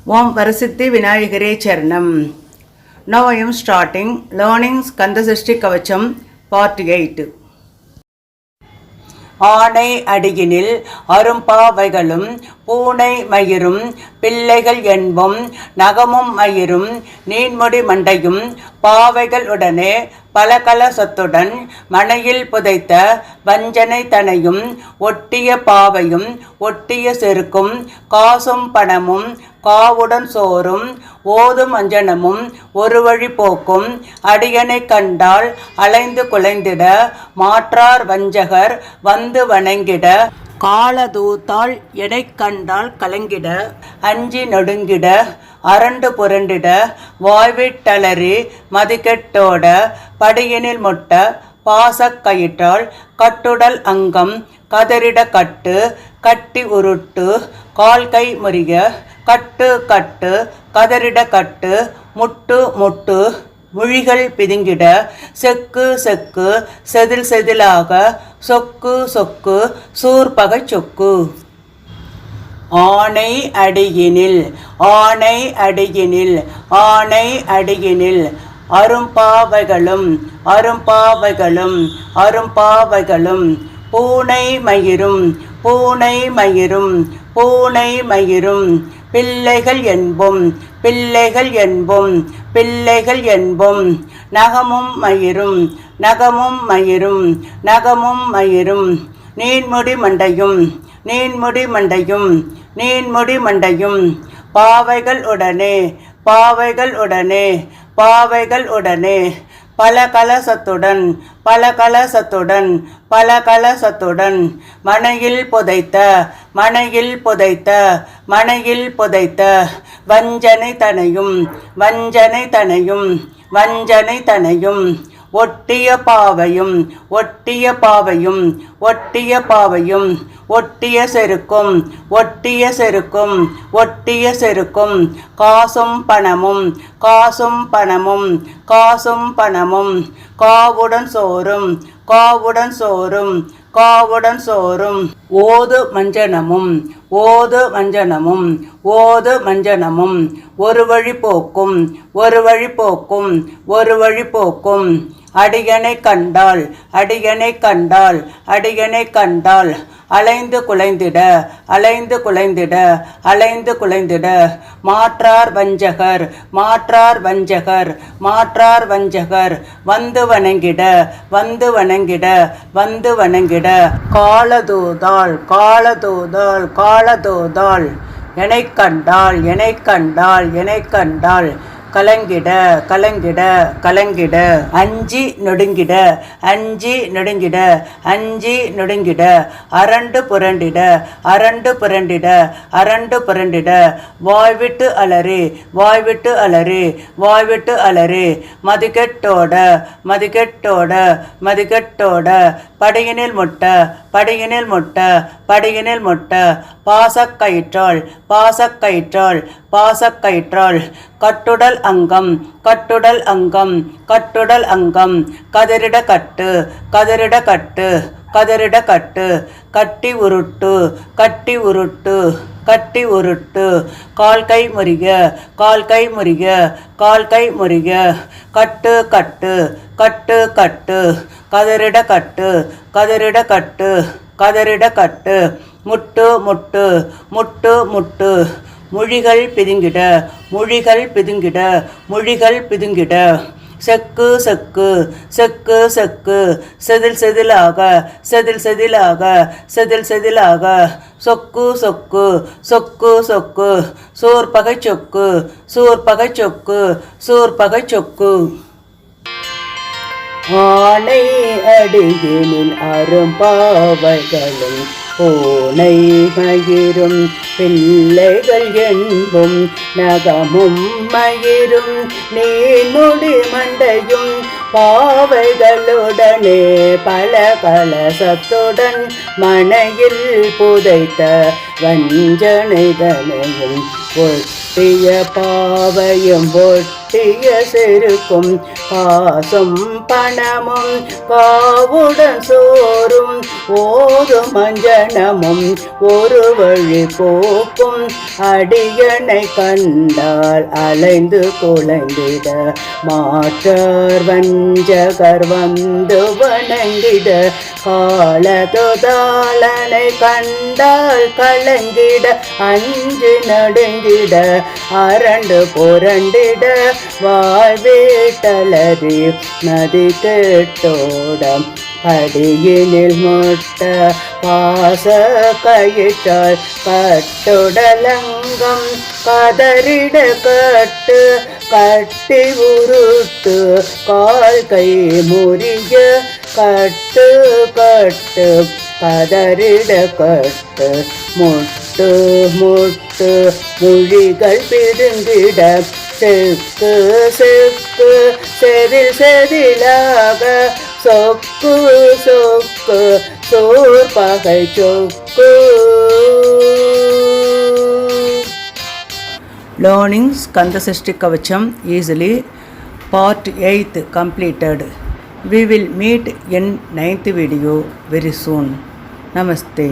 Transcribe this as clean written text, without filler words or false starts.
Om Varasiddhi Vinayagare Charanam. Now I am starting learning Skandasashti Kavacham Part 8. ஆனை அடியினில் அரும்பாவைகளும் பூனை மயிரும் பிள்ளைகள் என்பும் நகமும் மயிரும் நீன்முடி மண்டையும் பாவைகள் உடனே பலகலசத்துடன் மனையில் புதைத்த வஞ்சனை தனையும் ஒட்டிய பாவையும் ஒட்டிய செருக்கும் காசும் பணமும் காவுடன் சோறும் ஓதும் அஞ்சனமும் ஒரு வழி போக்கும் அடியனை கண்டால் அலைந்து குலைந்திட மாற்றார் வஞ்சகர் வந்து வணங்கிட காலதூத்தாள் எனை கண்டால் கலங்கிட அஞ்சி நடுங்கிட அரண்டு புரண்டிட வாய்விட்டலறி மதிக்கெட்டோட படியினில் முட்ட பாசக்கயிற்றால் கட்டுடல் அங்கம் கதறிட கட்டு கட்டி உருட்டு கால் கை முறிய கட்டு கட்டு கதறிட கட்டு முட்டு முட்டு முழிகள் பிதுங்கிட செக்கு செக்கு செதில் செதிலாக சொக்கு சொக்கு சூர்பகை சொக்கு. ஆனை அடியினில் ஆனை அடியினில் ஆனை அடியினில் அரும்பாவைகளும் அரும்பாவைகளும் அரும்பாவைகளும் பூனை மயிரும் பூனை மயிரும் பூனை மயிரும் பிள்ளைகள் என்பும் பிள்ளைகள் என்பும் பிள்ளைகள் என்பும் நகமும் மயிரும் நகமும் மயிரும் நகமும் மயிரும் நீன்முடி மண்டையும் நீன்முடி மண்டையும் நீன்முடி மண்டையும் பாவைகள் உடனே பாவைகள் உடனே பாவைகள் உடனே பலகலசத்துடன் பலகலசத்துடன் பலகலசத்துடன் மனையில் புதைத்த மனையில் புதைத்த மனையில் புதைத்த வஞ்சனை தனையும் வஞ்சனை தனையும் வஞ்சனை தனையும் ஒட்டிய பாவையும் ஒட்டிய பாவையும் ஒட்டிய பாவையும் ஒட்டிய செருக்கும் ஒட்டிய செருக்கும் ஒட்டிய செருக்கும் காசும் பணமும் காசும் பணமும் காசும் பணமும் காவுடன் சோறும் காவுடன் சோறும் காவுடன் சோறும் ஓது மஞ்சனமும் ஓது மஞ்சனமும் ஓது மஞ்சனமும் ஒரு வழி போக்கும் ஒரு வழி போக்கும் ஒரு வழி போக்கும் அடியனை கண்டால் அடியனை கண்டால் அடியனை கண்டால் அலைந்து குலைந்திட அலைந்து குலைந்திட அலைந்து குலைந்திட மாற்றார் வஞ்சகர் மாற்றார் வஞ்சகர் மாற்றார் வஞ்சகர் வந்து வணங்கிட வந்து வணங்கிட வந்து வணங்கிட காலதூதாள் காலதூதாள் காலதூதாள் எனை கண்டால் எனை கண்டால் எனை கண்டால் கலங்கிட கலங்கிட கலங்கிட அஞ்சி நொடுங்கிட அஞ்சி நொடுங்கிட அஞ்சி நொடுங்கிட அரண்டு புரண்டிட அரண்டு புரண்டிட அரண்டு புரண்டிட வாய்விட்டு அலறி வாய்விட்டு அலறி வாய்விட்டு அலறி மதிக்கெட்டோட மதிக்கெட்டோட மதிக்கெட்டோட படியினில் முட்ட படியினில் முட்ட படியினில் முட்ட பாசக்கயிற்றாள் பாசக்கயிற்றாள் பாசக்கயிற்றால் கட்டுடல் அங்கம் கட்டுடல் அங்கம் கட்டுடல் அங்கம் கதறிட கட்டு கதறிட கட்டு கதறிட கட்டு கட்டி உருட்டு கட்டி உருட்டு கட்டி உருட்டு கால் கை முறிய கால் கை முறிய கால் கை முறிய கட்டு கட்டு கட்டு கட்டு கதறிட கட்டு கதறிட கட்டு கதறிட கட்டு முட்டு முட்டு முட்டு முட்டு முழிகள் பிதுங்கிட முழிகள் பிதுங்கிட முழிகள் பிதுங்கிட செக்கு செக்கு செக்கு செக்கு செதில் செதிலாக செதில் செதிலாக செதில் செதிலாக சொக்கு சொக்கு சொக்கு சொக்கு சூர்பகை சொக்கு சூர்பகை சொக்கு சூர்பகை சொக்கு. ஆனை அடியினில் அரும்பாவைகளும் பூனை மயிரும் பிள்ளைகள் என்பும் நகமும் மயிரும் நீன்முடி மண்டையும் பாவைகளுடனே பல கலசத்துடன் மனையில் புதைத்த வஞ்சனைதனையும் ஒட்டிய பாவையும் ஒட்டிய செருக்கும் காசும் பணமும் காவுடன் சோறும் ஓதும் அஞ்சனமும் ஒரு வழி போக்கும் அடியனை கண்டால் அலைந்து குலைந்திட மாற்றார் வஞ்சகர் வந்து வணங்கிட காலதொதாளனை கண்டால் கலங்கிட அஞ்சு நடுங்கிட அரண்டு புரண்டிட வாழ்வீட்டலறி நதி கேட்டோடம் அடியினில் முட்ட பாச கயிற்றால் கட்டுடலங்கம் கதறிட கட்டு கட்டி உருட்டு கால் கை முறிய கட்டு கட்டு கதறிட கட்டு முட்டு முட்டு மொழிகள் பிடுங்கிட செக்கு செக்கு செதில் செதிலாக சொக்கு சொக்கு சோர் பகை சொக்கு. Learning Skanda Sashti Kavacham easily. Part 8 completed. We will meet in 9th video very soon. Namaste.